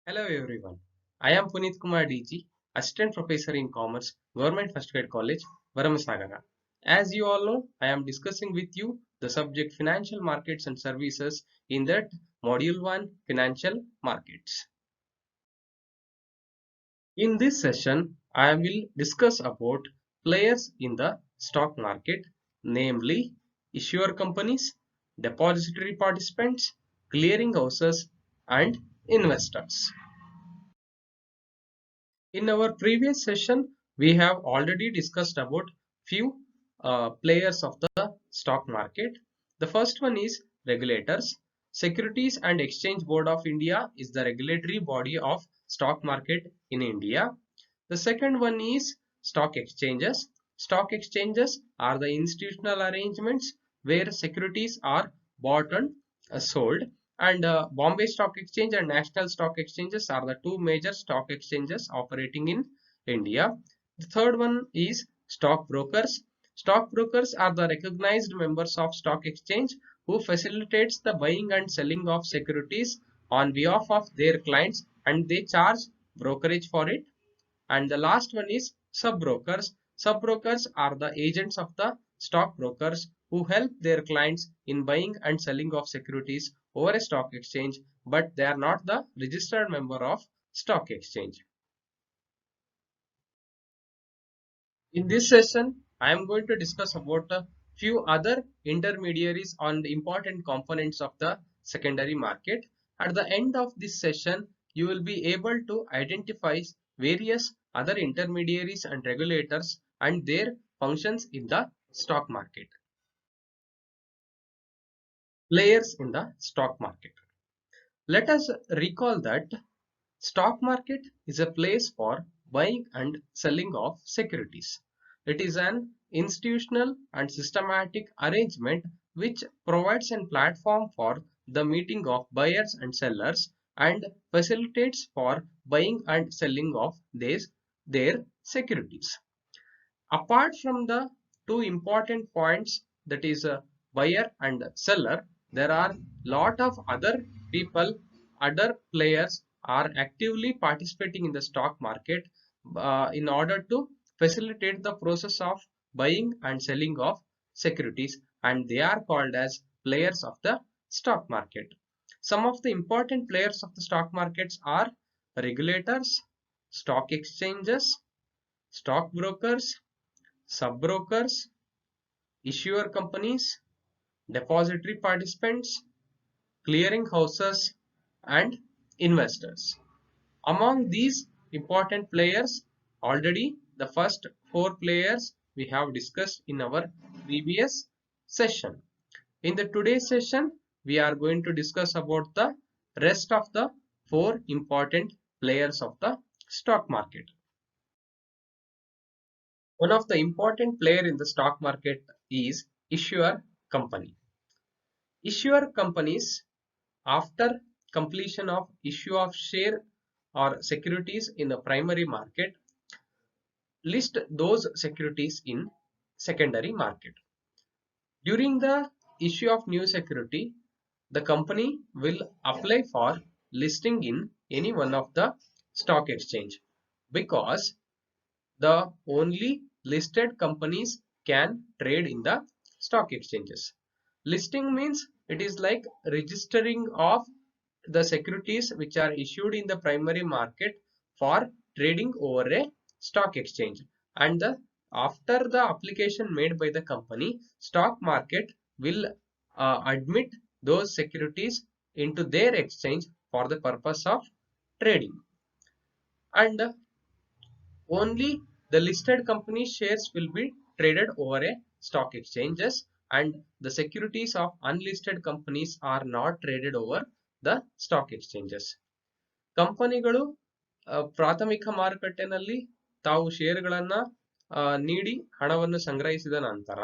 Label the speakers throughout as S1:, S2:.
S1: Hello everyone. I am Puneet Kumar DG, Assistant Professor in Commerce, Government First Grade College, Varamasagara. As you all know, I am discussing with you the subject Financial Markets and Services in that Module 1 Financial Markets. In this session, I will discuss about players in the stock market, namely issuer companies, depository participants, clearing houses, and investors. In our previous session, we have already discussed about few players of the stock market. The first one is regulators. Securities and Exchange Board of India is the regulatory body of stock market in India. The second one is stock exchanges. Stock exchanges are the institutional arrangements where securities are bought and sold, and Bombay Stock Exchange and National Stock Exchanges are the two major stock exchanges operating in India. The third one is stock brokers. Stock brokers are the recognized members of stock exchange who facilitates the buying and selling of securities on behalf of their clients, and they charge brokerage for it. And the last one is sub-brokers. Sub-brokers are the agents of the stockbrokers who help their clients in buying and selling of securities over a stock exchange, but they are not the registered member of stock exchange. In this session, I am going to discuss about a few other intermediaries on the important components of the secondary market. At the end of this session, you will be able to identify various other intermediaries and regulators and their functions in the stock market. Players in the stock market. Let us recall that stock market is a place for buying and selling of securities. It is an institutional and systematic arrangement which provides a platform for the meeting of buyers and sellers and facilitates for buying and selling of their securities. Apart from the two important points, that is a buyer and seller, there are lot of other people, other players are actively participating in the stock market in order to facilitate the process of buying and selling of securities, and they are called as players of the stock market. Some of the important players of the stock markets are regulators, stock exchanges, stockbrokers, sub-brokers, issuer companies, depository participants, clearing houses, and investors. Among these important players, already the first four players we have discussed in our previous session. In the today's session, we are going to discuss about the rest of the four important players of the stock market. One of the important player in the stock market is issuer company. Issuer companies, after completion of issue of share or securities in the primary market, list those securities in secondary market. During the issue of new security, the company will apply for listing in any one of the stock exchange, because the only listed companies can trade in the stock exchanges. Listing means it is like registering of the securities which are issued in the primary market for trading over a stock exchange, and after the application made by the company, stock market will admit those securities into their exchange for the purpose of trading, and only the listed company shares will be traded over a stock exchanges, and the securities of unlisted companies are not traded over the stock exchanges. ಕಂಪನಿಗಳು ಪ್ರಾಥಮಿಕ ಮಾರುಕಟ್ಟೆನಲ್ಲಿ ತಾವು ಷೇರುಗಳನ್ನ ನೀಡಿ ಹಣವನ್ನು ಸಂಗ್ರಹಿಸಿದ ನಂತರ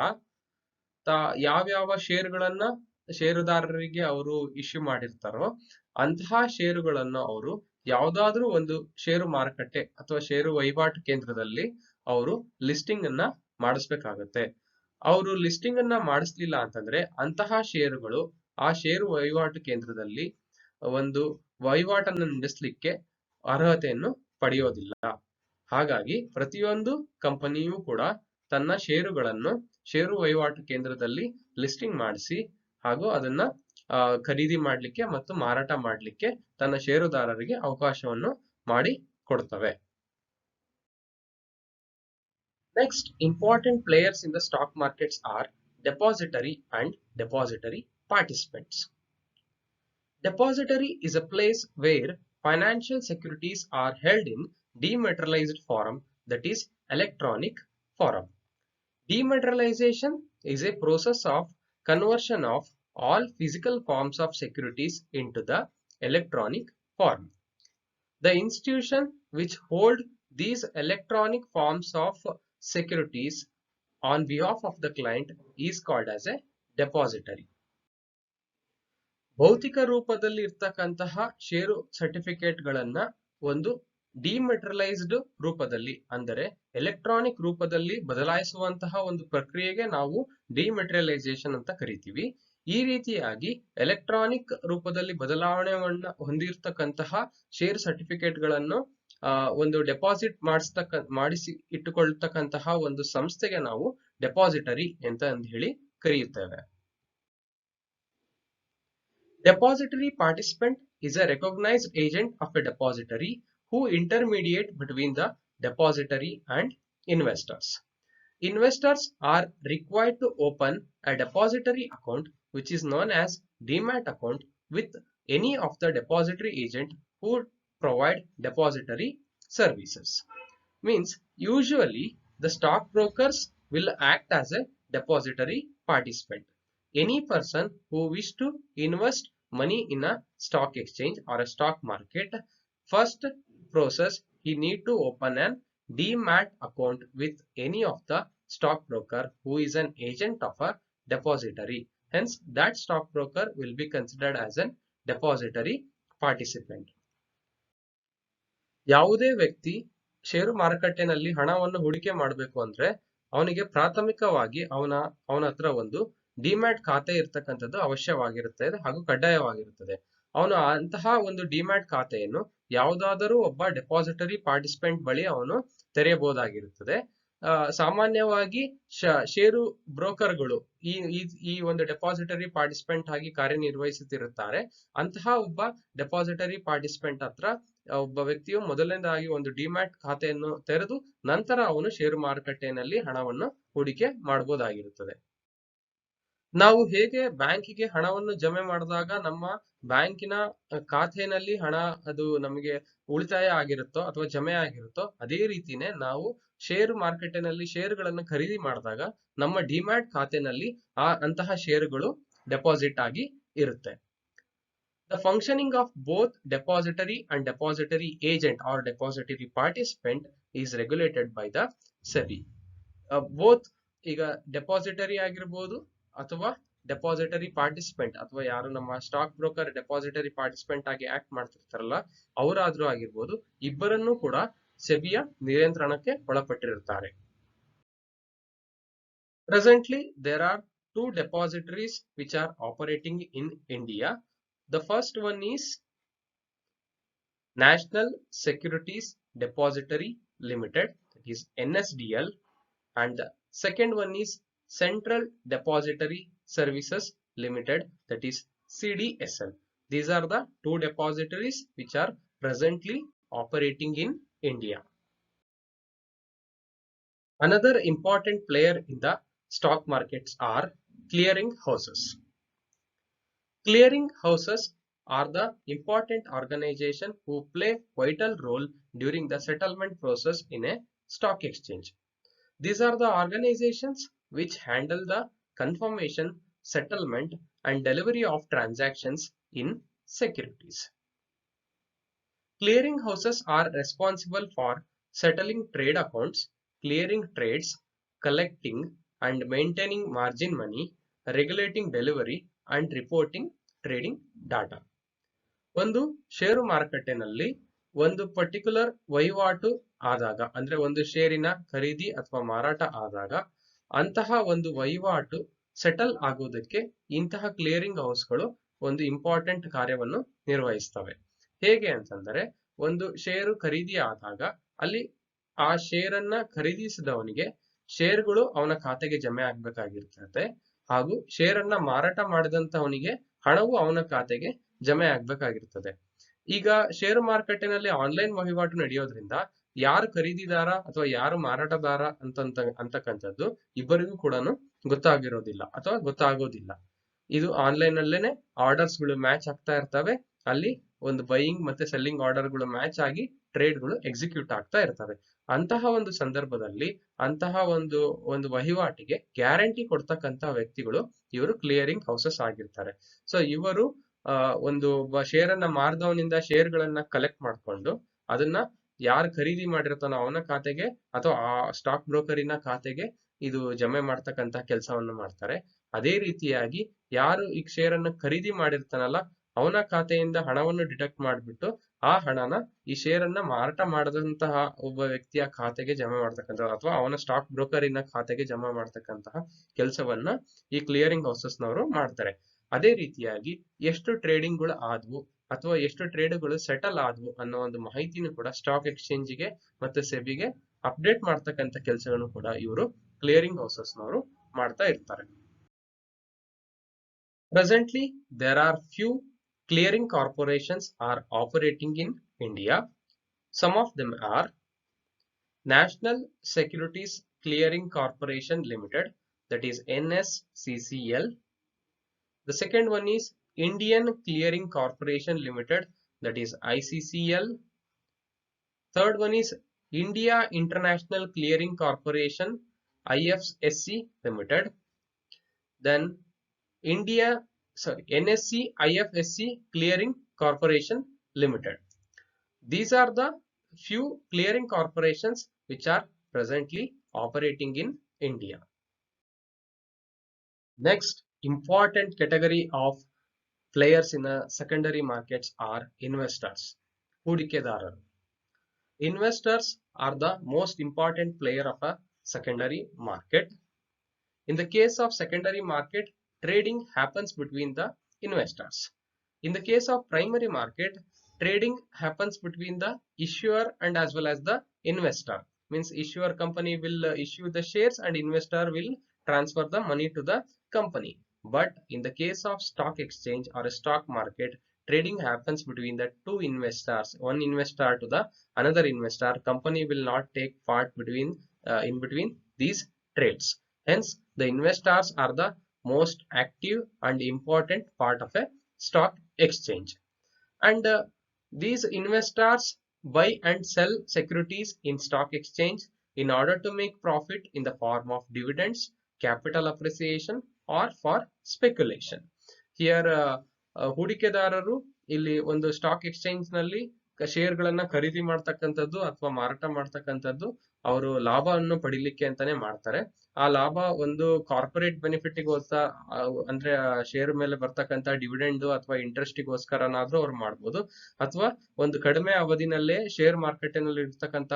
S1: ಯಾವ್ಯಾವ ಷೇರುಗಳನ್ನ ಷೇರುದಾರರಿಗೆ ಅವರು ಇಶ್ಯೂ ಮಾಡಿರ್ತಾರೋ ಅಂತಹ ಷೇರುಗಳನ್ನು ಅವರು ಯಾವುದಾದ್ರೂ ಒಂದು ಷೇರು ಮಾರುಕಟ್ಟೆ ಅಥವಾ ಷೇರು ವಹಿವಾಟು ಕೇಂದ್ರದಲ್ಲಿ ಅವರು ಲಿಸ್ಟಿಂಗ್ ಅನ್ನ ಮಾಡಿಸ್ಬೇಕಾಗತ್ತೆ. ಅವರು ಲಿಸ್ಟಿಂಗ್ ಅನ್ನ ಮಾಡಿಸ್ಲಿಲ್ಲ ಅಂತಂದ್ರೆ ಅಂತಹ ಷೇರುಗಳು ಆ ಷೇರು ವಹಿವಾಟು ಕೇಂದ್ರದಲ್ಲಿ ಒಂದು ವಹಿವಾಟನ್ನು ನಡೆಸಲಿಕ್ಕೆ ಅರ್ಹತೆಯನ್ನು ಪಡೆಯೋದಿಲ್ಲ. ಹಾಗಾಗಿ ಪ್ರತಿಯೊಂದು ಕಂಪನಿಯೂ ಕೂಡ ತನ್ನ ಷೇರುಗಳನ್ನು ಷೇರು ವಹಿವಾಟು ಕೇಂದ್ರದಲ್ಲಿ ಲಿಸ್ಟಿಂಗ್ ಮಾಡಿಸಿ ಹಾಗೂ ಅದನ್ನ ಖರೀದಿ ಮಾಡಲಿಕ್ಕೆ ಮತ್ತು ಮಾರಾಟ ಮಾಡಲಿಕ್ಕೆ ತನ್ನ ಷೇರುದಾರರಿಗೆ ಅವಕಾಶವನ್ನು ಮಾಡಿ ಕೊಡ್ತವೆ. Next, important players in the stock markets are depository and depository participants. Depository is a place where financial securities are held in dematerialized form, that is electronic form. Dematerialization is a process of conversion of all physical forms of securities into the electronic form. The institution which hold these electronic forms of securities on behalf of the client is called as a depository. ಭೌತಿಕ ರೂಪದಲ್ಲಿ ಇರ್ತಕ್ಕಂತಹ ಷೇರು ಸರ್ಟಿಫಿಕೇಟ್ಗಳನ್ನ ಒಂದು ಡಿಮೆಟರಲೈಸ್ಡ್ ರೂಪದಲ್ಲಿ ಅಂದರೆ electronic ರೂಪದಲ್ಲಿ ಬದಲಾಯಿಸುವಂತಹ ಒಂದು ಪ್ರಕ್ರಿಯೆಗೆ ನಾವು ಡಿಮೆಟರಲೈಸೇಷನ್ ಅಂತ ಕರಿತೀವಿ. ಈ ರೀತಿಯಾಗಿ ಎಲೆಕ್ಟ್ರಾನಿಕ್ ರೂಪದಲ್ಲಿ ಬದಲಾವಣೆಯನ್ನ ಹೊಂದಿರತಕ್ಕಂತಹ ಷೇರ್ ಸರ್ಟಿಫಿಕೇಟ್ಗಳನ್ನು ಒಂದು ಡೆಪಾಸಿಟ್ ಮಾಡಿಸಿ ಇಟ್ಟುಕೊಳ್ಳತಕ್ಕಂತಹ ಒಂದು ಸಂಸ್ಥೆಗೆ ನಾವು ಡೆಪಾಸಿಟರಿ ಅಂತ ಹೇಳಿ ಕರೆಯುತ್ತೇವೆ. Depository participant is a recognized agent of a depository who intermediate between the depository and investors. Investors are required to open a depository account which is known as Demat account with any of the depository agent who provide depository services. Means usually the stockbrokers will act as a depository participant. Any person who wish to invest money in a stock exchange or a stock market, first process he need to open an Demat account with any of the stockbroker who is an agent of a depository. Hence, that stockbroker will be considered as a depository participant. ಯಾವುದೇ ವ್ಯಕ್ತಿ ಷೇರು ಮಾರುಕಟ್ಟೆನಲ್ಲಿ ಹಣವನ್ನು ಹೂಡಿಕೆ ಮಾಡಬೇಕು ಅಂದ್ರೆ ಅವನಿಗೆ ಪ್ರಾಥಮಿಕವಾಗಿ ಅವನ ಹತ್ರ ಒಂದು ಡಿಮ್ಯಾಟ್ ಖಾತೆ ಇರ್ತಕ್ಕಂಥದ್ದು ಅವಶ್ಯವಾಗಿರುತ್ತದೆ ಹಾಗೂ ಕಡ್ಡಾಯವಾಗಿರುತ್ತದೆ. ಅವನು ಅಂತಹ ಒಂದು ಡಿಮ್ಯಾಟ್ ಖಾತೆಯನ್ನು ಯಾವುದಾದರೂ ಒಬ್ಬ ಡೆಪಾಸಿಟರಿ ಪಾರ್ಟಿಸಿಪೆಂಟ್ ಬಳಿ ಅವನು ತೆರೆಯಬಹುದಾಗಿರುತ್ತದೆ. ಸಾಮಾನ್ಯವಾಗಿ ಷೇರು ಬ್ರೋಕರ್ಗಳು ಈ ಒಂದು ಡೆಪಾಸಿಟರಿ ಪಾರ್ಟಿಸಿಪೆಂಟ್ ಆಗಿ ಕಾರ್ಯನಿರ್ವಹಿಸುತ್ತಿರುತ್ತಾರೆ. ಅಂತಹ ಒಬ್ಬ ಡೆಪಾಸಿಟರಿ ಪಾರ್ಟಿಸಿಪೆಂಟ್ ಹತ್ರ ಒಬ್ಬ ವ್ಯಕ್ತಿಯು ಮೊದಲನೇದಾಗಿ ಒಂದು ಡಿಮ್ಯಾಟ್ ಖಾತೆಯನ್ನು ತೆರೆದು ನಂತರ ಅವನು ಷೇರು ಮಾರುಕಟ್ಟೆಯಲ್ಲಿ ಹಣವನ್ನು ಹೂಡಿಕೆ ಮಾಡಬಹುದಾಗಿರುತ್ತದೆ. ನಾವು ಹೇಗೆ ಬ್ಯಾಂಕಿಗೆ ಹಣವನ್ನು ಜಮೆ ಮಾಡಿದಾಗ ನಮ್ಮ ಬ್ಯಾಂಕಿನ ಖಾತೆಯಲ್ಲಿ ಹಣ ಅದು ನಮಗೆ ಉಳಿತಾಯ ಆಗಿರುತ್ತೋ ಅಥವಾ ಜಮೆ ಆಗಿರುತ್ತೋ ಅದೇ ರೀತಿನೇ ನಾವು ಷೇರು ಮಾರುಕಟ್ಟೆಯಲ್ಲಿ ಷೇರುಗಳನ್ನು ಖರೀದಿ ಮಾಡಿದಾಗ ನಮ್ಮ ಡಿಮ್ಯಾಟ್ ಖಾತೆಯಲ್ಲಿ ಅಂತಹ ಷೇರುಗಳು ಡೆಪಾಸಿಟ್ ಆಗಿ ಇರುತ್ತೆ. The functioning of both depository and depository agent or depository participant is regulated by the SEBI. Both ಈಗ ಡೆಪಾಸಿಟರಿ ಆಗಿರಬಹುದು ಅಥವಾ ಡೆಪಾಸಿಟರಿ ಪಾರ್ಟಿಸಿಪೆಂಟ್ ಅಥವಾ ಯಾರು ನಮ್ಮ ಸ್ಟಾಕ್ ಬ್ರೋಕರ್ ಡೆಪಾಸಿಟರಿ ಪಾರ್ಟಿಸಿಪೆಂಟ್ ಆಗಿ ಆಕ್ಟ್ ಮಾಡ್ತಿರ್ತಾರಲ್ಲ ಅವರಾದ್ರೂ ಆಗಿರ್ಬೋದು, ಇಬ್ಬರನ್ನೂ ಕೂಡ ಸೆಬಿಯ ನಿಯಂತ್ರಣಕ್ಕೆ ಒಳಪಟ್ಟಿರುತ್ತಾರೆ. Presently there are two depositories which are operating in India. The first one is National Securities Depository Limited, that is NSDL, and the second one is Central Depository Services Limited, that is CDSL. These are the two depositories which are presently operating in India. Another important player in the stock markets are clearing houses. Clearing houses are the important organization who play vital role during the settlement process in a stock exchange. These are the organizations which handle the confirmation, settlement and delivery of transactions in securities. Clearing houses are responsible for settling trade accounts, clearing trades, collecting and maintaining margin money, regulating delivery and reporting trading data. ಒಂದು ಷೇರು ಮಾರುಕಟ್ಟೆನಲ್ಲಿ ಒಂದು particular ವಹಿವಾಟು ಆದಾಗ ಅಂದ್ರೆ ಒಂದು ಷೇರಿನ ಖರೀದಿ ಅಥವಾ ಮಾರಾಟ ಆದಾಗ ಅಂತಹ ಒಂದು ವಹಿವಾಟು ಸೆಟಲ್ ಆಗೋದಕ್ಕೆ ಇಂತಹ ಕ್ಲಿಯರಿಂಗ್ ಹೌಸ್ಗಳು ಒಂದು ಇಂಪಾರ್ಟೆಂಟ್ ಕಾರ್ಯವನ್ನು ನಿರ್ವಹಿಸ್ತವೆ. ಹೇಗೆ ಅಂತಂದ್ರೆ ಒಂದು ಷೇರು ಖರೀದಿ ಆದಾಗ ಅಲ್ಲಿ ಆ ಷೇರನ್ನ ಖರೀದಿಸಿದವನಿಗೆ ಷೇರುಗಳು ಅವನ ಖಾತೆಗೆ ಜಮೆ ಆಗ್ಬೇಕಾಗಿರ್ತದೆ, ಹಾಗೂ ಷೇರನ್ನ ಮಾರಾಟ ಮಾಡಿದಂತವನಿಗೆ ಹಣವು ಅವನ ಖಾತೆಗೆ ಜಮೆ ಆಗ್ಬೇಕಾಗಿರ್ತದೆ. ಈಗ ಷೇರು ಮಾರುಕಟ್ಟೆನಲ್ಲಿ ಆನ್ಲೈನ್ ವಹಿವಾಟು ನಡೆಯೋದ್ರಿಂದ ಯಾರು ಖರೀದಿದಾರ ಅಥವಾ ಯಾರು ಮಾರಾಟದಾರ ಅಂತಕ್ಕಂಥದ್ದು ಇಬ್ಬರಿಗೂ ಕೂಡ ಗೊತ್ತಾಗಿರೋದಿಲ್ಲ ಅಥವಾ ಗೊತ್ತಾಗೋದಿಲ್ಲ. ಇದು ಆನ್ಲೈನ್ ಅಲ್ಲೇನೆ ಆರ್ಡರ್ಸ್ ಗಳು ಮ್ಯಾಚ್ ಆಗ್ತಾ ಇರ್ತವೆ. ಅಲ್ಲಿ ಒಂದು ಬೈಯಿಂಗ್ ಮತ್ತೆ ಸೆಲ್ಲಿಂಗ್ ಆರ್ಡರ್ ಗಳು ಮ್ಯಾಚ್ ಆಗಿ ಟ್ರೇಡ್ ಗಳು ಎಕ್ಸಿಕ್ಯೂಟ್ ಆಗ್ತಾ ಇರ್ತವೆ. ಅಂತಹ ಒಂದು ಸಂದರ್ಭದಲ್ಲಿ ಅಂತಹ ಒಂದು ವಹಿವಾಟಿಗೆ ಗ್ಯಾರಂಟಿ ಕೊಡ್ತಕ್ಕಂತಹ ವ್ಯಕ್ತಿಗಳು ಇವರು ಕ್ಲಿಯರಿಂಗ್ ಹೌಸಸ್ ಆಗಿರ್ತಾರೆ. ಸೊ ಇವರು ಒಂದು ಶೇರನ್ನ ಮಾರ್ದವನಿಂದ ಶೇರ್ಗಳನ್ನ ಕಲೆಕ್ಟ್ ಮಾಡ್ಕೊಂಡು ಅದನ್ನ ಯಾರು ಖರೀದಿ ಮಾಡಿರ್ತಾನೋ ಅವನ ಖಾತೆಗೆ ಅಥವಾ ಆ ಸ್ಟಾಕ್ ಬ್ರೋಕರಿನ ಖಾತೆಗೆ ಇದು ಜಮೆ ಮಾಡ್ತಕ್ಕಂತ ಕೆಲಸವನ್ನು ಮಾಡ್ತಾರೆ. ಅದೇ ರೀತಿಯಾಗಿ ಯಾರು ಈ ಶೇರನ್ನ ಖರೀದಿ ಮಾಡಿರ್ತಾನಲ್ಲ ಅವನ ಖಾತೆಯಿಂದ ಹಣವನ್ನು ಡಿಡಕ್ಟ್ ಮಾಡಿಬಿಟ್ಟು ಆ ಹಣನ ಈ ಶೇರನ್ನ ಮಾರಾಟ ಮಾಡದಂತಹ ಒಬ್ಬ ವ್ಯಕ್ತಿಯ ಖಾತೆಗೆ ಜಮೆ ಮಾಡ್ತಕ್ಕಂಥ ಅಥವಾ ಅವನ ಸ್ಟಾಕ್ ಬ್ರೋಕರಿನ ಖಾತೆಗೆ ಜಮಾ ಮಾಡ್ತಕ್ಕಂತಹ ಕೆಲಸವನ್ನ ಈ ಕ್ಲಿಯರಿಂಗ್ ಹೌಸಸ್ ನವರು ಮಾಡ್ತಾರೆ. ಅದೇ ರೀತಿಯಾಗಿ ಎಷ್ಟು ಟ್ರೇಡಿಂಗ್ಗಳು ಆದ್ವು ಅಥವಾ ಎಷ್ಟು ಟ್ರೇಡ್ಗಳು ಸೆಟಲ್ ಆದ್ವು ಅನ್ನೋ ಒಂದು ಮಾಹಿತಿನೂ ಕೂಡ ಸ್ಟಾಕ್ ಎಕ್ಸ್ಚೇಂಜಿಗೆ ಮತ್ತೆ ಸೆಬಿಗೆ ಅಪ್ಡೇಟ್ ಮಾಡ್ತಕ್ಕಂಥ ಕೆಲಸಗಳನ್ನು ಕೂಡ ಇವರು ಕ್ಲಿಯರಿಂಗ್ ಹೌಸಸ್ ನವರು ಮಾಡ್ತಾ ಇರ್ತಾರೆ. Presently, there are few clearing corporations are operating in India. Some of them are National Securities Clearing Corporation Limited, that is NSCCL. The second one is Indian Clearing Corporation Limited, that is ICCL. Third one is India International Clearing Corporation, IFSC Limited. Then NSE IFSC Clearing Corporation Limited. These are the few clearing corporations which are presently operating in India. Next important category of players in the secondary markets are investors. ಹೂಡಿಕೆದಾರರು. Investors are the most important player of a secondary market. In the case of secondary market, trading happens between the investors. In the case of primary market, trading happens between the issuer and as well as the investor. Means issuer company will issue the shares and investor will transfer the money to the company. But in the case of stock exchange or a stock market, trading happens between the two investors. One investor to the another investor. Company will not take part in between these trades. Hence, the investors are the most active and important part of a stock exchange. And these investors buy and sell securities in stock exchange in order to make profit in the form of dividends, capital appreciation or for speculation. Here ಹೂಡಿಕೆದಾರರು ಇಲ್ಲಿ ಒಂದು stock exchange ನಲ್ಲಿ share ಗಳನ್ನ ಖರೀದಿ ಮಾಡ್ತಕ್ಕಂಥದ್ದು ಅಥವಾ ಮಾರಾಟ ಮಾಡ್ತಕ್ಕಂಥದ್ದು ಅವರು ಲಾಭವನ್ನು ಪಡಿಲಿಕ್ಕೆ ಅಂತಾನೆ ಮಾಡ್ತಾರೆ. ಆ ಲಾಭ ಒಂದು ಕಾರ್ಪೊರೇಟ್ ಬೆನಿಫಿಟ್ಗೋಸ್ಕರ ಅಂದ್ರೆ ಶೇರ್ ಮೇಲೆ ಬರ್ತಕ್ಕಂಥ ಡಿವಿಡೆಂಡ್ ಅಥವಾ ಇಂಟ್ರೆಸ್ಟ್ಗೋಸ್ಕರನಾದ್ರೂ ಅವ್ರು ಮಾಡ್ಬೋದು, ಅಥವಾ ಒಂದು ಕಡಿಮೆ ಅವಧಿನಲ್ಲೇ ಶೇರ್ ಮಾರ್ಕೆಟ್ನಲ್ಲಿ ಇರ್ತಕ್ಕಂಥ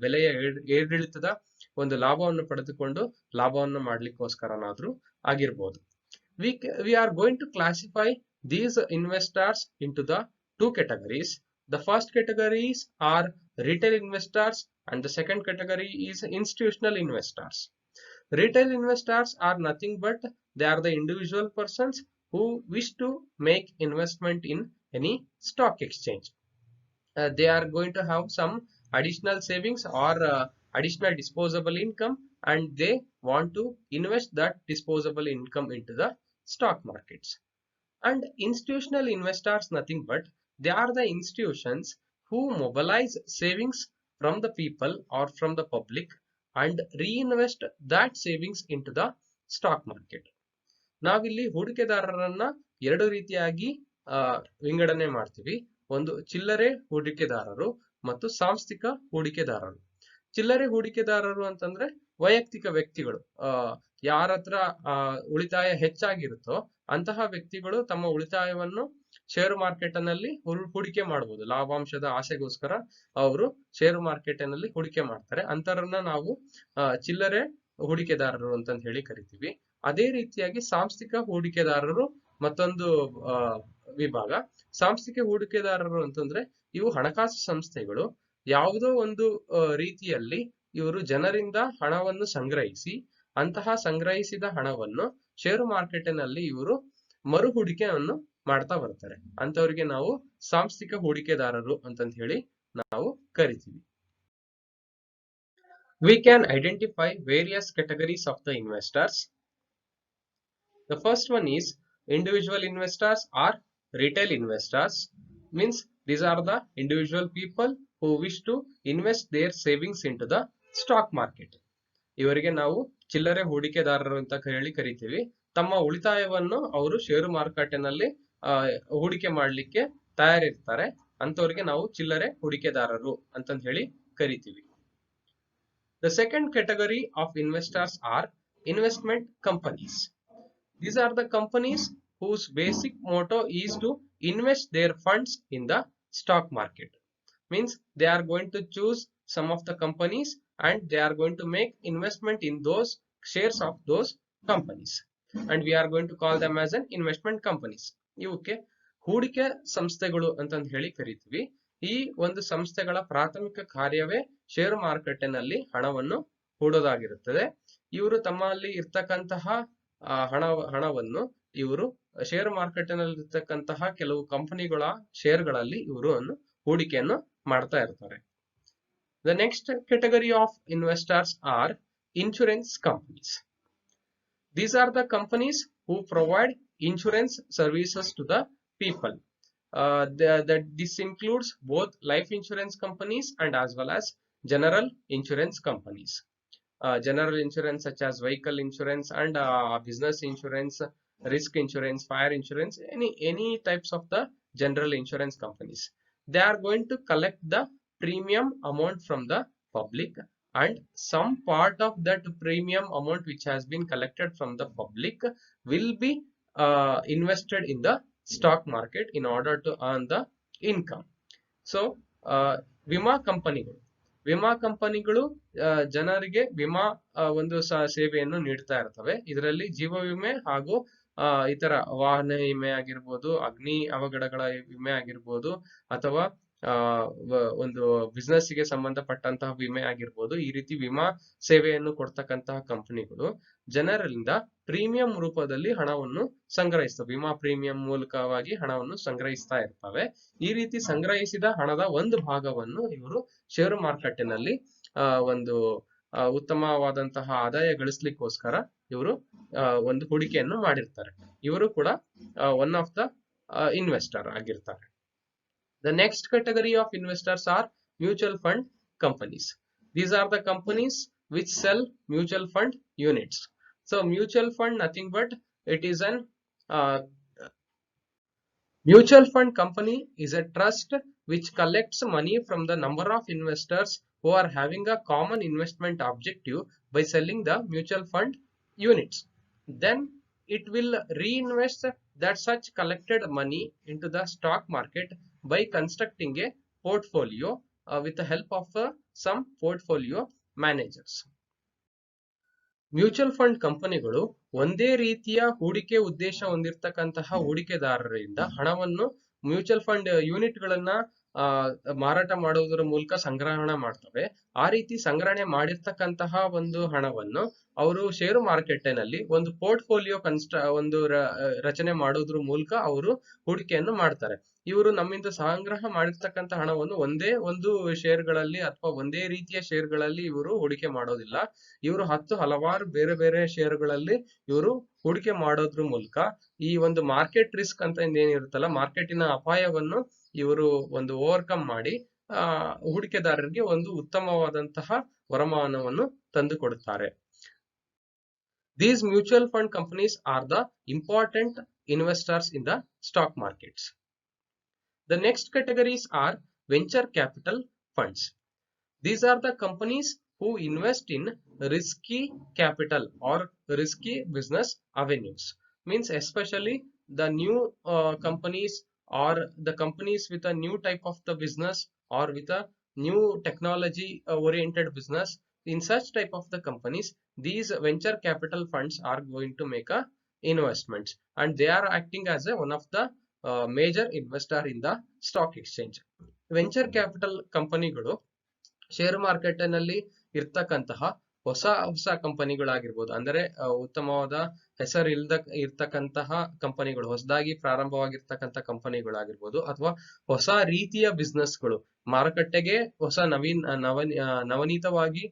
S1: ಬೆಲೆಯ ಏರಿಳಿತದ ಒಂದು ಲಾಭವನ್ನು ಪಡೆದುಕೊಂಡು ಲಾಭವನ್ನು ಮಾಡ್ಲಿಕ್ಕೋಸ್ಕರನಾದ್ರೂ ಆಗಿರ್ಬೋದು. We are going to classify these investors into the two categories. The first categories are retail investors and the second category is institutional investors. Retail investors are nothing but they are the individual persons who wish to make investment in any stock exchange. They are going to have some additional savings or additional disposable income and they want to invest that disposable income into the stock markets. And institutional investors nothing but they are the institutions who mobilize savings from the people or from the public and reinvest that savings into the stock market. ನಾವಿಲ್ಲಿ ಹೂಡಿಕೆದಾರರನ್ನ ಎರಡು ರೀತಿಯಾಗಿ ವಿಂಗಡಣೆ ಮಾಡ್ತೀವಿ. ಒಂದು ಚಿಲ್ಲರೆ ಹೂಡಿಕೆದಾರರು ಮತ್ತು ಸಾಂಸ್ಥಿಕ ಹೂಡಿಕೆದಾರರು. ಚಿಲ್ಲರೆ ಹೂಡಿಕೆದಾರರು ಅಂತಂದ್ರೆ ವೈಯಕ್ತಿಕ ವ್ಯಕ್ತಿಗಳು, ಯಾರ ಹತ್ರ ಉಳಿತಾಯ ಹೆಚ್ಚಾಗಿರುತ್ತೋ ಅಂತಹ ವ್ಯಕ್ತಿಗಳು ತಮ್ಮ ಉಳಿತಾಯವನ್ನು ಷೇರು ಮಾರ್ಕೆಟ್ನಲ್ಲಿ ಹೂಡಿಕೆ ಮಾಡಬಹುದು. ಲಾಭಾಂಶದ ಆಸೆಗೋಸ್ಕರ ಅವರು ಷೇರು ಮಾರ್ಕೆಟ್ನಲ್ಲಿ ಹೂಡಿಕೆ ಮಾಡ್ತಾರೆ. ಅಂತರನ್ನ ನಾವು ಚಿಲ್ಲರೆ ಹೂಡಿಕೆದಾರರು ಅಂತ ಹೇಳಿ ಕರಿತೀವಿ. ಅದೇ ರೀತಿಯಾಗಿ ಸಾಂಸ್ಥಿಕ ಹೂಡಿಕೆದಾರರು ಮತ್ತೊಂದು ವಿಭಾಗ. ಸಾಂಸ್ಥಿಕ ಹೂಡಿಕೆದಾರರು ಅಂತಂದ್ರೆ ಇವು ಹಣಕಾಸು ಸಂಸ್ಥೆಗಳು ಯಾವುದೋ ಒಂದು ರೀತಿಯಲ್ಲಿ ಇವರು ಜನರಿಂದ ಹಣವನ್ನು ಸಂಗ್ರಹಿಸಿ ಅಂತಹ ಸಂಗ್ರಹಿಸಿದ ಹಣವನ್ನು ಷೇರು ಮಾರ್ಕೆಟಿನಲ್ಲಿ ಇವರು ಮರು ಹೂಡಿಕೆಯನ್ನು ಮಾಡ್ತಾ ಬರ್ತಾರೆ. ಅಂತವರಿಗೆ ನಾವು ಸಾಂಸ್ಥಿಕ ಹೂಡಿಕೆದಾರರು ಅಂತಂತ ಹೇಳಿ ನಾವು ಕರಿತೀವಿ. We can identify various categories of the investors. The first one is individual investors or retail investors. Means these are the individual people who wish to invest their savings into the stock market. ಇವರಿಗೆ ನಾವು ಚಿಲ್ಲರೆ ಹೂಡಿಕೆದಾರರು ಅಂತ ಹೇಳಿ ಕರಿತೀವಿ. ತಮ್ಮ ಉಳಿತಾಯವನ್ನು ಅವರು ಷೇರು ಮಾರುಕಟ್ಟೆನಲ್ಲಿ ಹೂಡಿಕೆ ಮಾಡಲಿಕ್ಕೆ ತಯಾರಿರ್ತಾರೆ. ಅಂತವರಿಗೆ ನಾವು ಚಿಲ್ಲರೆ ಹೂಡಿಕೆದಾರರು ಅಂತಂತ ಹೇಳಿ ಕರಿತೀವಿ. The second category of investors are investment companies. These are the companies whose basic motto is to invest their funds in the stock market. Means they are going to choose some of the companies and they are going to make investment in those shares of those companies, and we are going to call them as an investment companies. ಇವಕ್ಕೆ ಹೂಡಿಕೆ ಸಂಸ್ಥೆಗಳು ಅಂತಂತ ಹೇಳಿ ಕರಿತೀವಿ. ಈ ಒಂದು ಸಂಸ್ಥೆಗಳ ಪ್ರಾಥಮಿಕ ಕಾರ್ಯವೇ ಷೇರು ಮಾರುಕಟ್ಟೆನಲ್ಲಿ ಹಣವನ್ನು ಹೂಡೋದಾಗಿರುತ್ತದೆ. ಇವರು ತಮ್ಮಲ್ಲಿ ಇರ್ತಕ್ಕಂತಹ ಹಣವನ್ನು ಇವರು ಷೇರು ಮಾರುಕಟ್ಟೆನಲ್ಲಿ ಇರ್ತಕ್ಕಂತಹ ಕೆಲವು ಕಂಪನಿಗಳ ಶೇರ್ಗಳಲ್ಲಿ ಇವರು ಹೂಡಿಕೆಯನ್ನು ಮಾಡ್ತಾ ಇರ್ತಾರೆ. The next category of investors are insurance companies. These are the companies who provide insurance services to the people. This includes both life insurance companies and as well as general insurance companies. General insurance such as vehicle insurance and business insurance, risk insurance, fire insurance, any types of the general insurance companies. They are going to collect the premium amount from the public, and some part of that premium amount which has been collected from the public will be invested in the stock market in order to earn the income. So ವಿಮಾ ಕಂಪನಿಗಳು ಜನರಿಗೆ ವಿಮಾ ಒಂದು ಸೇವೆಯನ್ನು ನೀಡ್ತಾ ಇರ್ತವೆ. ಇದರಲ್ಲಿ ಜೀವ ವಿಮೆ ಹಾಗೂ ಇತರ ವಾಹನ ವಿಮೆ ಆಗಿರ್ಬೋದು, ಅಗ್ನಿ ಅವಘಡಗಳ ವಿಮೆ ಆಗಿರ್ಬೋದು, ಅಥವಾ ಒಂದು ಬಿಸ್ನೆಸ್ ಗೆ ಸಂಬಂಧಪಟ್ಟಂತಹ ವಿಮೆ ಆಗಿರ್ಬೋದು. ಈ ರೀತಿ ವಿಮಾ ಸೇವೆಯನ್ನು ಕೊಡ್ತಕ್ಕಂತಹ ಕಂಪನಿಗಳು ಜನರಿಂದ ಪ್ರೀಮಿಯಂ ರೂಪದಲ್ಲಿ ಹಣವನ್ನು ಸಂಗ್ರಹಿಸ್ತವೆ. ವಿಮಾ ಪ್ರೀಮಿಯಂ ಮೂಲಕವಾಗಿ ಹಣವನ್ನು ಸಂಗ್ರಹಿಸ್ತಾ ಇರ್ತವೆ. ಈ ರೀತಿ ಸಂಗ್ರಹಿಸಿದ ಹಣದ ಒಂದು ಭಾಗವನ್ನು ಇವರು ಷೇರು ಮಾರುಕಟ್ಟೆನಲ್ಲಿ ಒಂದು ಉತ್ತಮವಾದಂತಹ ಆದಾಯ ಗಳಿಸ್ಲಿಕ್ಕೋಸ್ಕರ ಇವರು ಒಂದು ಹೂಡಿಕೆಯನ್ನು ಮಾಡಿರ್ತಾರೆ. ಇವರು ಕೂಡ ಒನ್ ಆಫ್ ದ ಇನ್ವೆಸ್ಟರ್ ಆಗಿರ್ತಾರೆ. The next category of investors are mutual fund companies. These are the companies which sell mutual fund units. So mutual fund, nothing but it is an mutual fund company is a trust which collects money from the number of investors who are having a common investment objective by selling the mutual fund units. Then it will reinvest that such collected money into the stock market by constructing a portfolio with the help of some portfolio managers. Mutual fund ಕಂಪನಿಗಳು ಒಂದೇ ರೀತಿಯ ಹೂಡಿಕೆ ಉದ್ದೇಶ ಹೊಂದಿರತಕ್ಕಂತಹ ಹೂಡಿಕೆದಾರರಿಂದ ಹಣವನ್ನು mutual fund unit ಗಳನ್ನ ಮಾರಾಟ ಮಾಡುವುದರ ಮೂಲಕ ಸಂಗ್ರಹಣೆ ಮಾಡ್ತವೆ. ಆ ರೀತಿ ಸಂಗ್ರಹಣೆ ಮಾಡಿರ್ತಕ್ಕಂತಹ ಒಂದು ಹಣವನ್ನು ಅವರು ಷೇರು ಮಾರುಕಟ್ಟೆನಲ್ಲಿ ಒಂದು ಪೋರ್ಟ್ಫೋಲಿಯೋ ಒಂದು ರಚನೆ ಮಾಡೋದ್ರ ಮೂಲಕ ಅವರು ಹೂಡಿಕೆಯನ್ನು ಮಾಡ್ತಾರೆ. ಇವರು ನಮ್ಮಿಂದ ಸಂಗ್ರಹ ಮಾಡಿರ್ತಕ್ಕಂಥ ಹಣವನ್ನು ಒಂದೇ ಒಂದು ಶೇರ್ಗಳಲ್ಲಿ ಅಥವಾ ಒಂದೇ ರೀತಿಯ ಶೇರ್ಗಳಲ್ಲಿ ಇವರು ಹೂಡಿಕೆ ಮಾಡೋದಿಲ್ಲ. ಇವರು ಹಲವಾರು ಬೇರೆ ಬೇರೆ ಶೇರ್ಗಳಲ್ಲಿ ಇವರು ಹೂಡಿಕೆ ಮಾಡೋದ್ರ ಮೂಲಕ ಈ ಒಂದು ಮಾರ್ಕೆಟ್ ರಿಸ್ಕ್ ಅಂತ ಏನಿರುತ್ತಲ್ಲ, ಮಾರ್ಕೆಟಿನ ಅಪಾಯವನ್ನು ಇವರು ಒಂದು ಓವರ್ಕಮ್ ಮಾಡಿ ಹೂಡಿಕೆದಾರರಿಗೆ ಒಂದು ಉತ್ತಮವಾದಂತಹ ವರಮಾನವನ್ನು ತಂದು ಕೊಡುತ್ತಾರೆ. These mutual fund companies are the important investors in the stock markets. The next categories are venture capital funds. These are the companies who invest in risky capital or risky business avenues. Means especially the new companies or the companies with a new type of the business or with a new technology oriented business. In such type of the companies, these venture capital funds are going to make a investments, and they are acting as one of the major investor in the stock exchange. Venture capital ಕಂಪನಿಗಳು share market ನಲ್ಲಿ ಇರ್ತಕ್ಕಂತಹ ಹೊಸ ಕಂಪನಿಗಳಾಗಿರ್ಬೋದು, ಅಂದರೆ ಉತ್ತಮವಾದ ಹೆಸರು ಇರ್ತಕ್ಕಂತಹ ಕಂಪನಿಗಳು, ಹೊಸದಾಗಿ ಪ್ರಾರಂಭವಾಗಿರ್ತಕ್ಕಂಥ ಕಂಪನಿಗಳಾಗಿರ್ಬೋದು, ಅಥವಾ ಹೊಸ ರೀತಿಯ ಬಿಸ್ನೆಸ್ಗಳು, ಮಾರುಕಟ್ಟೆಗೆ ಹೊಸ ನವನೀತವಾಗಿ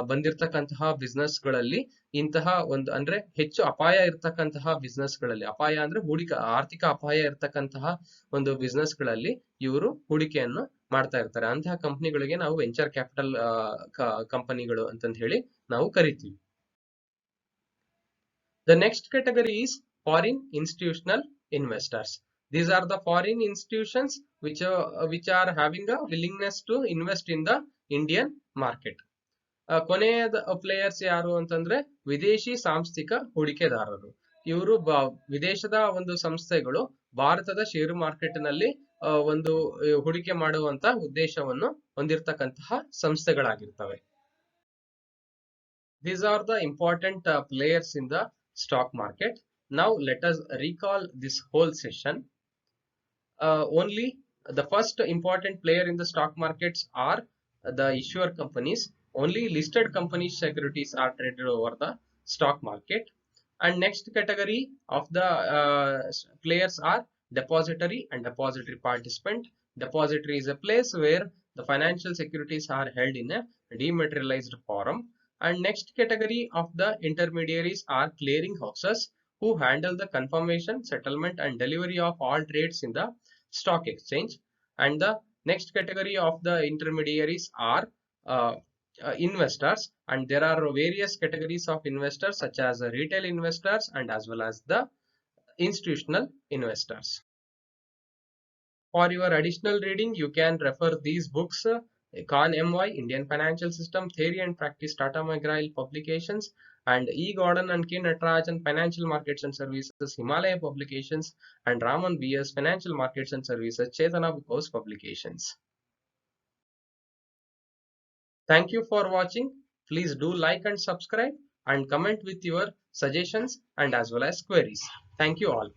S1: ಬಂದಿರತಕ್ಕಂತಹ ಬಿಸ್ನೆಸ್ ಗಳಲ್ಲಿ ಇಂತಹ ಒಂದು ಅಂದ್ರೆ ಹೆಚ್ಚು ಅಪಾಯ ಇರ್ತಕ್ಕಂತಹ ಬಿಸ್ನೆಸ್ ಗಳಲ್ಲಿ, ಅಪಾಯ ಅಂದ್ರೆ ಆರ್ಥಿಕ ಅಪಾಯ ಇರ್ತಕ್ಕಂತಹ ಒಂದು ಬಿಸ್ನೆಸ್ ಗಳಲ್ಲಿ ಇವರು ಹೂಡಿಕೆಯನ್ನು ಮಾಡ್ತಾ ಇರ್ತಾರೆ. ಅಂತಹ ಕಂಪನಿಗಳಿಗೆ ನಾವು ವೆಂಚರ್ ಕ್ಯಾಪಿಟಲ್ ಕಂಪನಿಗಳು ಅಂತಂತ ಹೇಳಿ ನಾವು ಕರಿತೀವಿ. The next category is foreign institutional investors. These are the foreign institutions which are having a willingness to invest in the Indian market. ಕೊನೆಯದ ಪ್ಲೇಯರ್ಸ್ ಯಾರು ಅಂತಂದ್ರೆ ವಿದೇಶಿ ಸಾಂಸ್ಥಿಕ ಹೂಡಿಕೆದಾರರು. ಇವರು ವಿದೇಶದ ಒಂದು ಸಂಸ್ಥೆಗಳು ಭಾರತದ ಷೇರು ಮಾರ್ಕೆಟ್ ನಲ್ಲಿ ಒಂದು ಹೂಡಿಕೆ ಮಾಡುವಂತ ಉದ್ದೇಶವನ್ನು ಹೊಂದಿರತಕ್ಕಂತಹ ಸಂಸ್ಥೆಗಳಾಗಿರ್ತವೆ. These are the important players in the stock market. Now let us recall this whole session. Only the first important player in the stock markets are the issuer companies. Only listed companies securities are traded over the stock market. And next category of the players are depository and depository participant. Depository is a place where the financial securities are held in a dematerialized form. And next category of the intermediaries are clearing houses who handle the confirmation, settlement and delivery of all trades in the stock exchange. And the next category of the intermediaries are investors, and there are various categories of investors such as retail investors and as well as the institutional investors. For your additional reading, you can refer these books: Khan M.Y. Indian Financial System Theory and Practice, Tata McGraw-Hill Publications, and E. Gordon and K. Natarajan Financial Markets and Services, Himalaya Publications, and Raman B.S. Financial Markets and Services, Chetana Book House Publications. Thank you for watching. Please do like and subscribe and comment with your suggestions and as well as queries. Thank you all.